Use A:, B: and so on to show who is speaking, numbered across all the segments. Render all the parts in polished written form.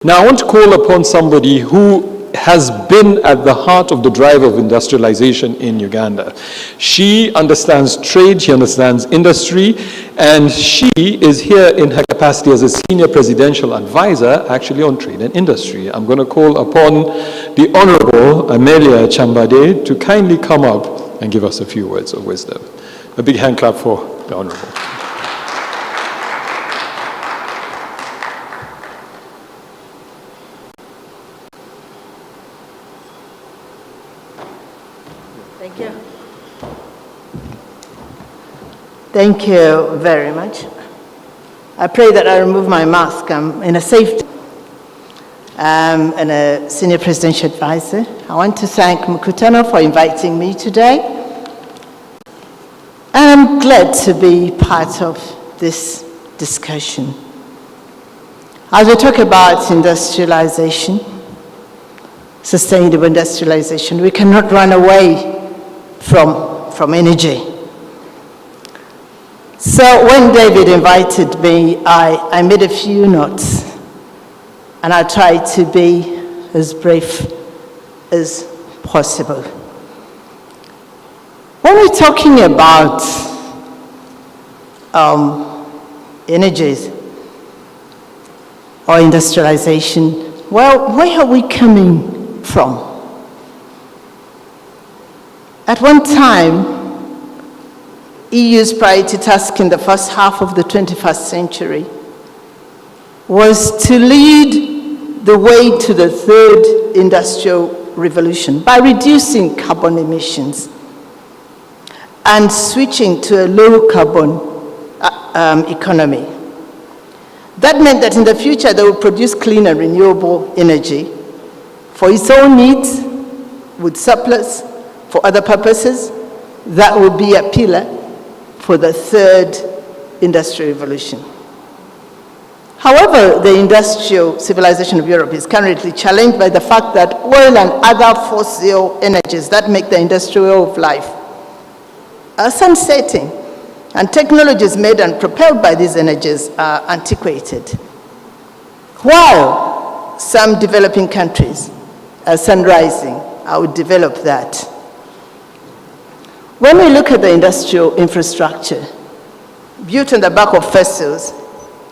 A: Now I want to call upon somebody who has been at the heart of the drive of industrialization in Uganda. She understands trade, she understands industry, and she is here in her capacity as a senior presidential advisor actually on trade and industry. I'm going to call upon the Honorable Amelia Kyambadde to kindly come up and give us a few words of wisdom. A big hand clap for the Honorable.
B: Thank you. Thank you very much. I pray that I remove my mask. I'm in a safe and a senior presidential advisor. I want to thank Mkutano for inviting me today. And I'm glad to be part of this discussion. As we talk about industrialization, sustainable industrialization, we cannot run away from energy. So when David invited me, I made a few notes, and I tried to be as brief as possible. When we're talking about energies or industrialization, well, where are we coming from? At one time, EU's priority task in the first half of the 21st century was to lead the way to the third industrial revolution by reducing carbon emissions and switching to a low-carbon economy. That meant that in the future, they would produce clean and renewable energy for its own needs, with surplus for other purposes. That would be a pillar for the third industrial revolution. However, the industrial civilization of Europe is currently challenged by the fact that oil and other fossil energies that make the industrial of life are sunsetting, and technologies made and propelled by these energies are antiquated. While some developing countries are sunrising, I would develop that. When we look at the industrial infrastructure built on the back of fossils,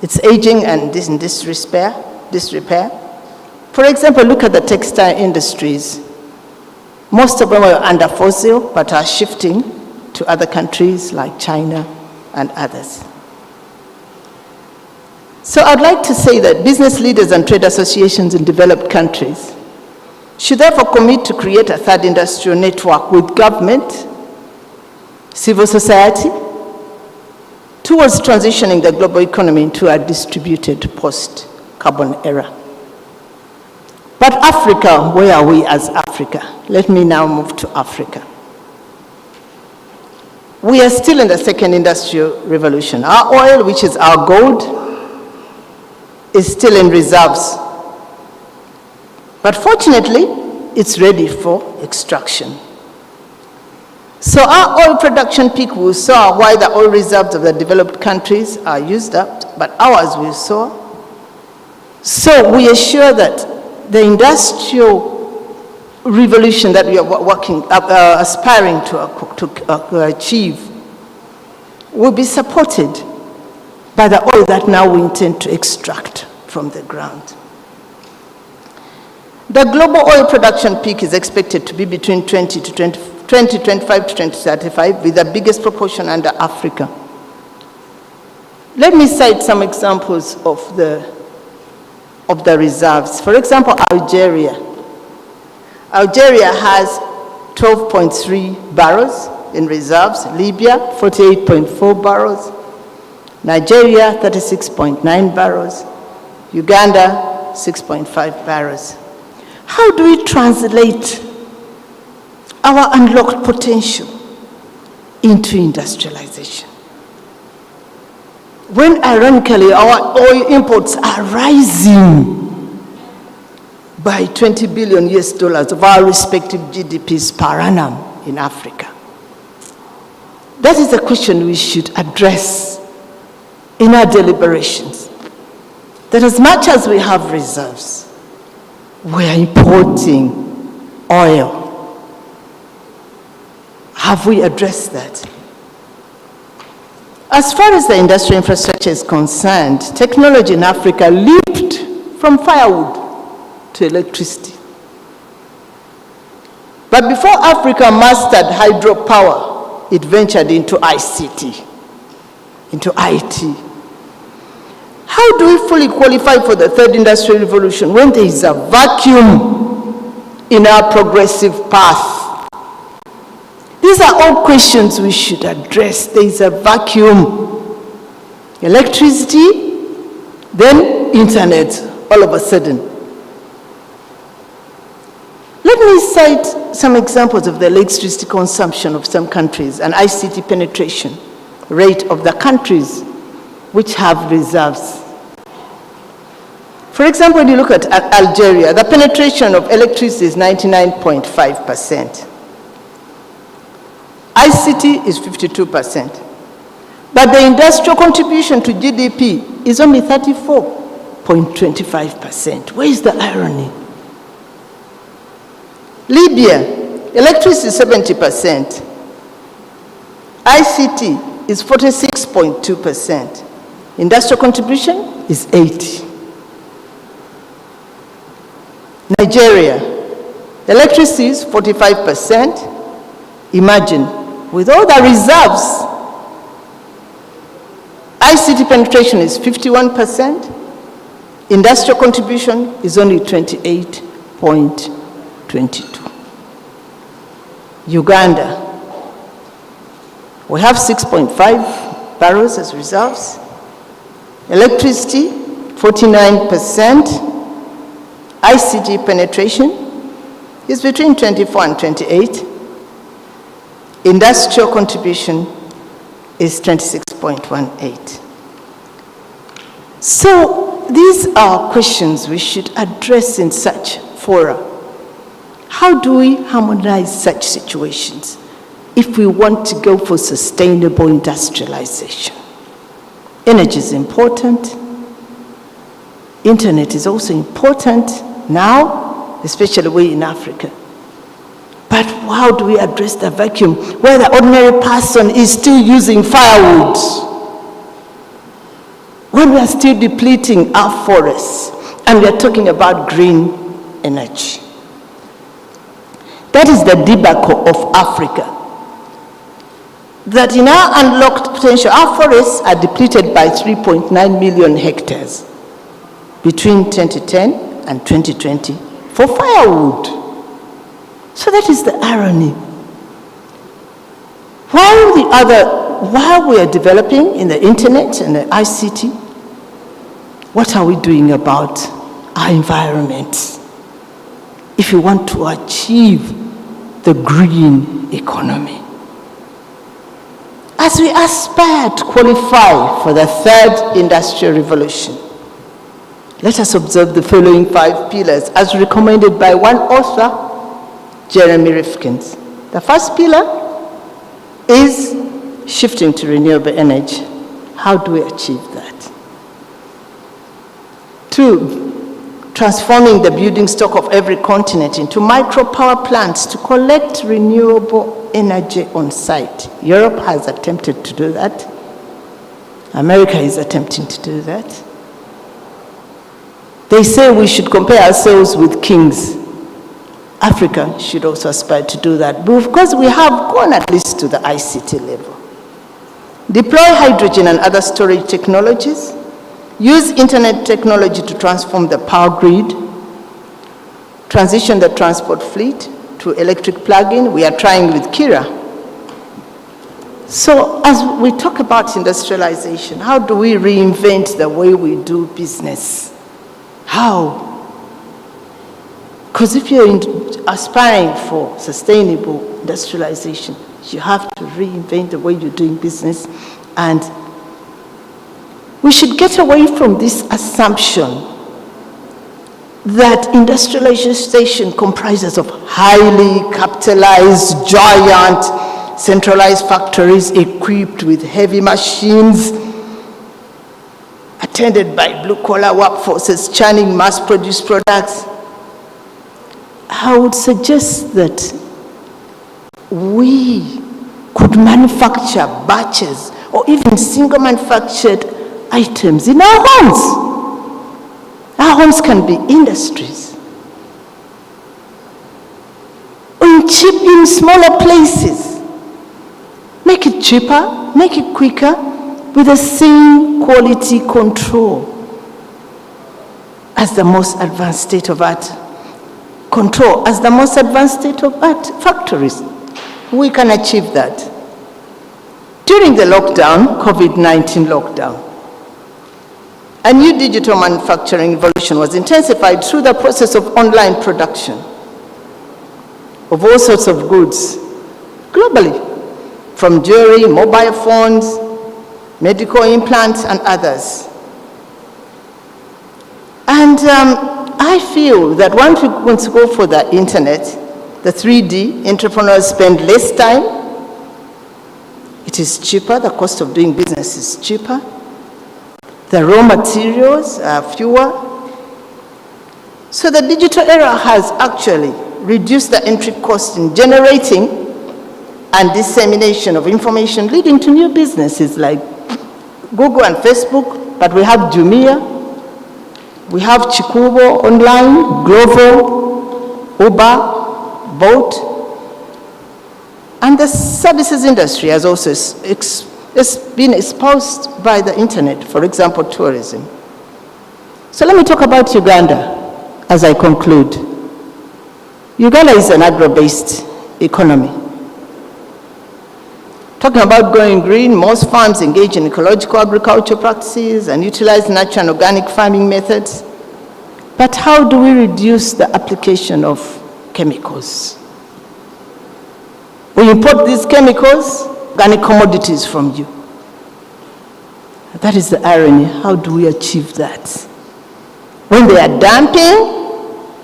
B: it's aging and in disrepair. For example, look at the textile industries. Most of them are under fossil, but are shifting to other countries like China and others. So I'd like to say that business leaders and trade associations in developed countries should therefore commit to create a third industrial network with government, civil society, towards transitioning the global economy into a distributed post-carbon era. But Africa, where are we as Africa? Let me now move to Africa. We are still in the second industrial revolution. Our oil, which is our gold, is still in reserves. But fortunately, it's ready for extraction. So our oil production peak will soar while the oil reserves of the developed countries are used up, but ours will soar. So we assure that the industrial revolution that we are aspiring to achieve will be supported by the oil that now we intend to extract from the ground. The global oil production peak is expected to be between 2025 to 2035, with the biggest proportion under Africa. Let me cite some examples of the reserves. For example, Algeria. Algeria has 12.3 barrels in reserves. Libya, 48.4 barrels. Nigeria, 36.9 barrels. Uganda, 6.5 barrels. How do we translate our unlocked potential into industrialization, when ironically our oil imports are rising by $20 billion of our respective GDPs per annum in Africa? That is a question we should address in our deliberations. that as much as we have reserves, we are importing oil. Have we addressed that? As far as the industrial infrastructure is concerned, technology in Africa leaped from firewood to electricity. But before Africa mastered hydropower, it ventured into ICT, into IT. How do we fully qualify for the third industrial revolution when there is a vacuum in our progressive path? These are all questions we should address. There is a vacuum. Electricity, then internet, all of a sudden. Let me cite some examples of the electricity consumption of some countries and ICT penetration rate of the countries which have reserves. For example, when you look at Algeria, the penetration of electricity is 99.5%. ICT is 52%. But the industrial contribution to GDP is only 34.25%. Where is the irony? Libya, electricity is 70%. ICT is 46.2%. Industrial contribution is 80%. Nigeria, electricity is 45%. Imagine, with all the reserves, ICT penetration is 51%, industrial contribution is only 28.22. Uganda, we have 6.5 barrels as reserves, electricity 49%, ICT penetration is between 24 and 28. Industrial contribution is 26.18. So these are questions we should address in such fora. How do we harmonize such situations if we want to go for sustainable industrialization? Energy is important. Internet is also important now, especially we in Africa. But how do we address the vacuum where the ordinary person is still using firewood? When we are still depleting our forests and we are talking about green energy. That is the debacle of Africa. That in our unlocked potential, our forests are depleted by 3.9 million hectares between 2010 and 2020 for firewood. So that is the irony. While we are developing in the internet and the ICT, what are we doing about our environment if we want to achieve the green economy? As we aspire to qualify for the third industrial revolution, let us observe the following 5 pillars as recommended by one author, Jeremy Rifkin. The first pillar is shifting to renewable energy. How do we achieve that? 2, transforming the building stock of every continent into micro-power plants to collect renewable energy on site. Europe has attempted to do that. America is attempting to do that. They say we should compare ourselves with kings. Africa should also aspire to do that. But of course, we have gone at least to the ICT level. Deploy hydrogen and other storage technologies. Use internet technology to transform the power grid. Transition the transport fleet to electric plug-in. We are trying with Kira. So as we talk about industrialization, how do we reinvent the way we do business? How? Because if you're aspiring for sustainable industrialization, you have to reinvent the way you're doing business. And we should get away from this assumption that industrialization comprises of highly capitalized, giant, centralized factories equipped with heavy machines. At attended by blue-collar workforces churning mass-produced products. I would suggest that we could manufacture batches or even single manufactured items in our homes. Our homes can be industries. In smaller places. Make it cheaper, make it quicker, with the same quality control as the most advanced state-of-art control, as the most advanced state-of-art factories. We can achieve that. During the lockdown, COVID-19 lockdown, a new digital manufacturing revolution was intensified through the process of online production of all sorts of goods globally, from jewelry, mobile phones, medical implants, and others. And I feel that once we want to go for the internet, the 3D, entrepreneurs spend less time. It is cheaper, the cost of doing business is cheaper. The raw materials are fewer. So the digital era has actually reduced the entry cost in generating and dissemination of information, leading to new businesses like Google and Facebook, but we have Jumia, we have Chikubo online, Glovo, Uber, Bolt, and the services industry has also been exposed by the internet, for example, tourism. So let me talk about Uganda as I conclude. Uganda is an agri-based economy. Talking about going green, most farms engage in ecological agriculture practices and utilize natural and organic farming methods. But how do we reduce the application of chemicals? We import these chemicals, organic commodities from you. That is the irony. How do we achieve that? When they are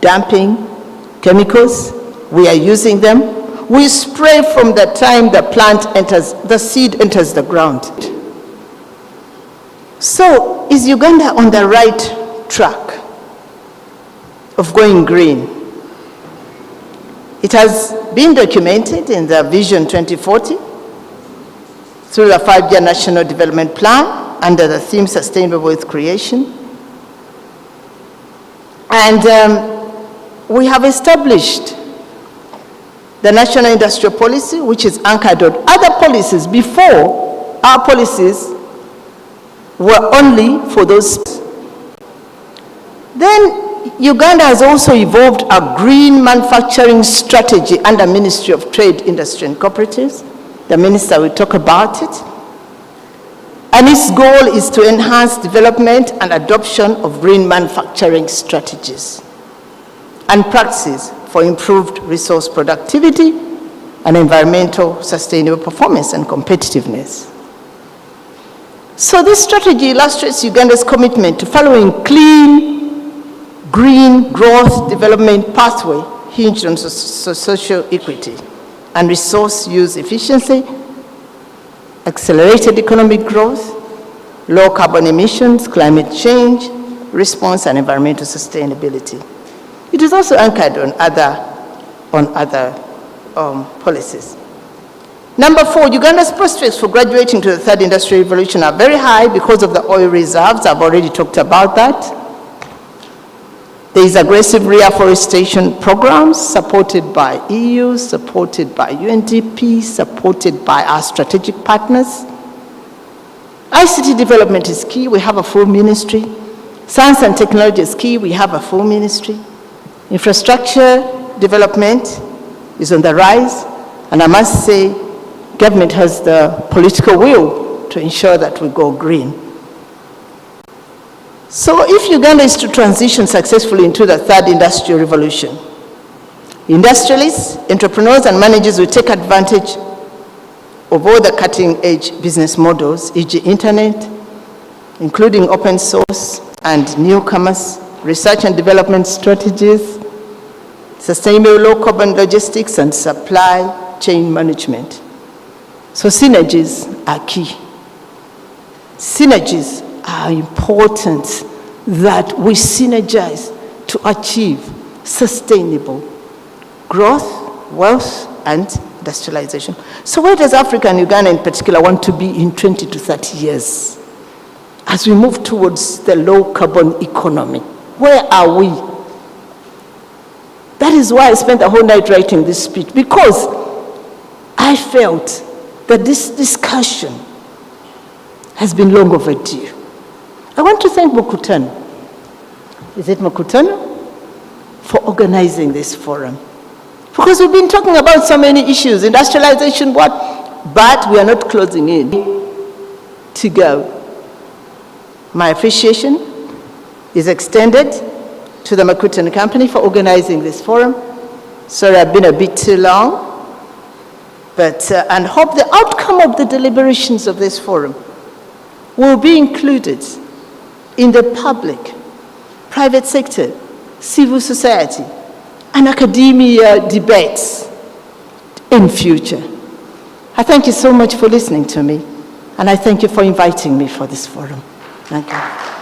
B: dumping chemicals, we are using them. We spray from the time the seed enters the ground. So, is Uganda on the right track of going green? It has been documented in the Vision 2040 through the 5-year National Development Plan under the theme Sustainable Wealth Creation. And we have established the National Industrial Policy, which is anchored on other policies. Before, our policies were only for those. Then Uganda has also evolved a green manufacturing strategy under Ministry of Trade, Industry and Cooperatives. The minister will talk about it. And its goal is to enhance development and adoption of green manufacturing strategies and practices for improved resource productivity and environmental sustainable performance and competitiveness. So this strategy illustrates Uganda's commitment to following clean, green growth development pathway hinged on social equity and resource use efficiency, accelerated economic growth, low carbon emissions, climate change, response, and environmental sustainability. It is also anchored on other policies. Number 4, Uganda's prospects for graduating to the third industrial revolution are very high because of the oil reserves. I've already talked about that. There is aggressive reforestation programs supported by EU, supported by UNDP, supported by our strategic partners. ICT development is key. We have a full ministry. Science and technology is key. We have a full ministry. Infrastructure development is on the rise, and I must say, government has the political will to ensure that we go green. So if Uganda is to transition successfully into the third industrial revolution, industrialists, entrepreneurs, and managers will take advantage of all the cutting-edge business models, e.g. internet, including open source and newcomers, research and development strategies, sustainable low-carbon logistics, and supply chain management. So synergies are key. Synergies are important that we synergize to achieve sustainable growth, wealth, and industrialization. So where does Africa and Uganda in particular want to be in 20 to 30 years? As we move towards the low carbon economy, where are we? That is why I spent the whole night writing this speech, because I felt that this discussion has been long overdue. I want to thank Mkutano. Is it Mkutano? For organizing this forum. Because we've been talking about so many issues, industrialization, what? But we are not closing in to go. My appreciation is extended to the Mkutano Company for organizing this forum. Sorry, I've been a bit too long, but and hope the outcome of the deliberations of this forum will be included in the public, private sector, civil society, and academia debates in future. I thank you so much for listening to me, and I thank you for inviting me for this forum. Thank you.